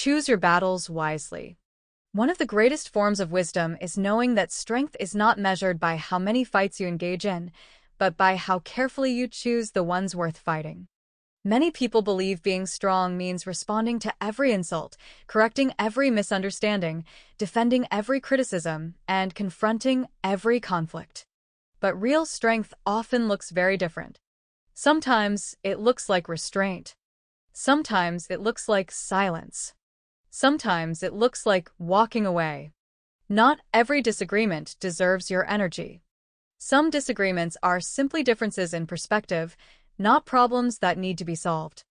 Choose your battles wisely. One of the greatest forms of wisdom is knowing that strength is not measured by how many fights you engage in, but by how carefully you choose the ones worth fighting. Many people believe being strong means responding to every insult, correcting every misunderstanding, defending every criticism, and confronting every conflict. But real strength often looks very different. Sometimes it looks like restraint. Sometimes it looks like silence. Sometimes it looks like walking away. Not every disagreement deserves your energy. Some disagreements are simply differences in perspective, not problems that need to be solved.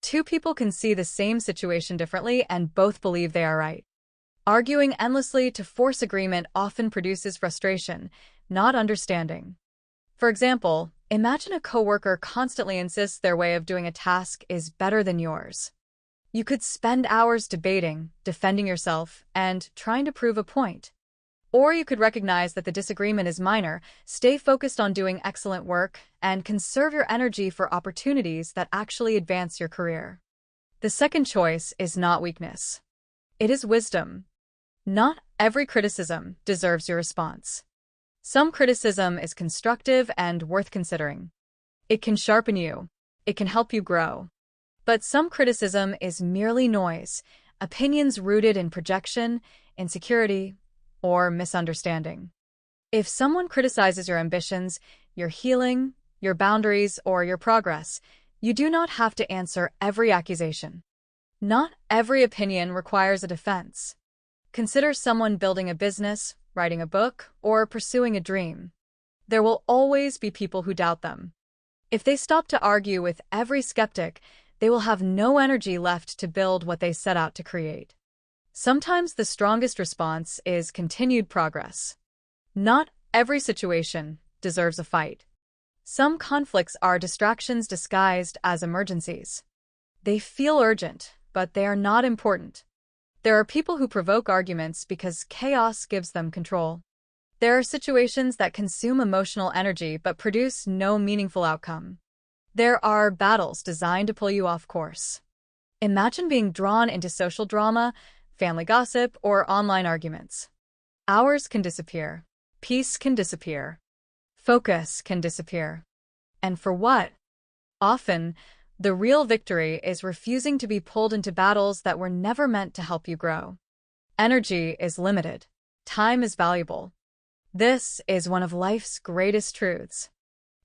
Two people can see the same situation differently and both believe they are right. Arguing endlessly to force agreement often produces frustration, not understanding. For example, imagine a coworker constantly insists their way of doing a task is better than yours. You could spend hours debating, defending yourself, and trying to prove a point. Or you could recognize that the disagreement is minor, stay focused on doing excellent work, and conserve your energy for opportunities that actually advance your career. The second choice is not weakness. It is wisdom. Not every criticism deserves your response. Some criticism is constructive and worth considering. It can sharpen you. It can help you grow. But some criticism is merely noise, opinions rooted in projection, insecurity, or misunderstanding. If someone criticizes your ambitions, your healing, your boundaries, or your progress, you do not have to answer every accusation. Not every opinion requires a defense. Consider someone building a business, writing a book, or pursuing a dream. There will always be people who doubt them. If they stop to argue with every skeptic, they will have no energy left to build what they set out to create. Sometimes the strongest response is continued progress. Not every situation deserves a fight. Some conflicts are distractions disguised as emergencies. They feel urgent, but they are not important. There are people who provoke arguments because chaos gives them control. There are situations that consume emotional energy but produce no meaningful outcome. There are battles designed to pull you off course. Imagine being drawn into social drama, family gossip, or online arguments. Hours can disappear. Peace can disappear. Focus can disappear. And for what? Often, the real victory is refusing to be pulled into battles that were never meant to help you grow. Energy is limited. Time is valuable. This is one of life's greatest truths.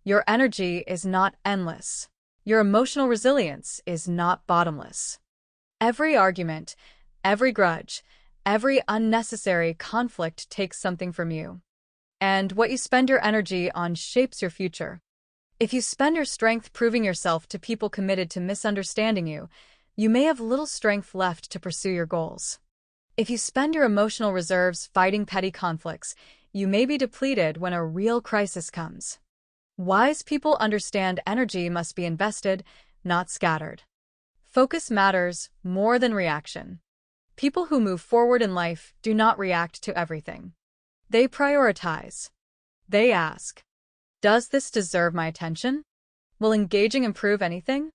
Your energy is not endless. Your emotional resilience is not bottomless. Every argument, every grudge, every unnecessary conflict takes something from you. And what you spend your energy on shapes your future. If you spend your strength proving yourself to people committed to misunderstanding you, you may have little strength left to pursue your goals. If you spend your emotional reserves fighting petty conflicts, you may be depleted when a real crisis comes. Wise people understand energy must be invested, not scattered. Focus matters more than reaction. People who move forward in life do not react to everything. They prioritize. They ask, does this deserve my attention? Will engaging improve anything?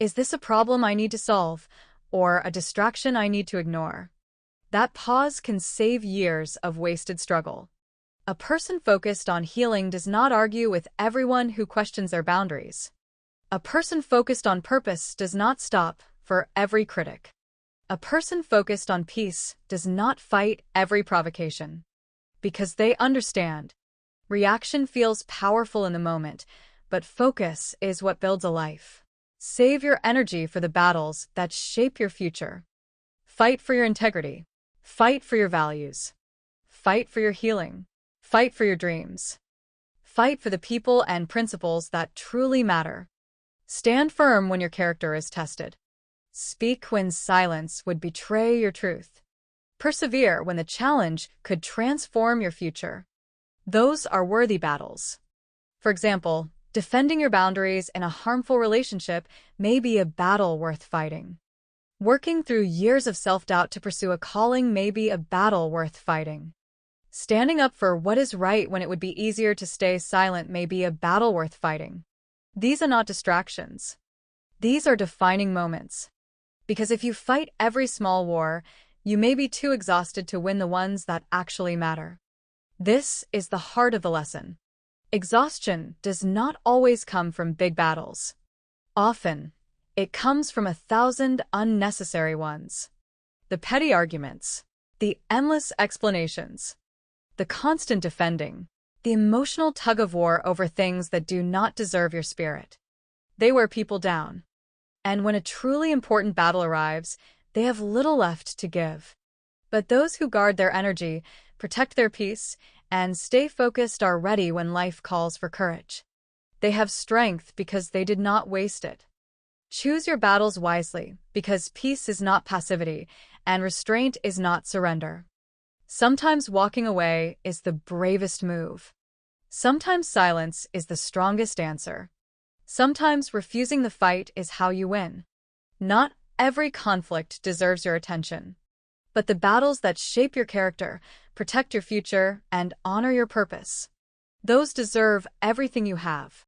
Is this a problem I need to solve, or a distraction I need to ignore? That pause can save years of wasted struggle. A person focused on healing does not argue with everyone who questions their boundaries. A person focused on purpose does not stop for every critic. A person focused on peace does not fight every provocation. Because they understand. Reaction feels powerful in the moment, but focus is what builds a life. Save your energy for the battles that shape your future. Fight for your integrity. Fight for your values. Fight for your healing. Fight for your dreams. Fight for the people and principles that truly matter. Stand firm when your character is tested. Speak when silence would betray your truth. Persevere when the challenge could transform your future. Those are worthy battles. For example, defending your boundaries in a harmful relationship may be a battle worth fighting. Working through years of self-doubt to pursue a calling may be a battle worth fighting. Standing up for what is right when it would be easier to stay silent may be a battle worth fighting. These are not distractions. These are defining moments. Because if you fight every small war, you may be too exhausted to win the ones that actually matter. This is the heart of the lesson. Exhaustion does not always come from big battles. Often, it comes from 1,000 unnecessary ones. The petty arguments, the endless explanations, the constant defending, the emotional tug-of-war over things that do not deserve your spirit. They wear people down. And when a truly important battle arrives, they have little left to give. But those who guard their energy, protect their peace, and stay focused are ready when life calls for courage. They have strength because they did not waste it. Choose your battles wisely, because peace is not passivity, and restraint is not surrender. Sometimes walking away is the bravest move. Sometimes silence is the strongest answer. Sometimes refusing the fight is how you win. Not every conflict deserves your attention. But the battles that shape your character, protect your future, and honor your purpose, those deserve everything you have.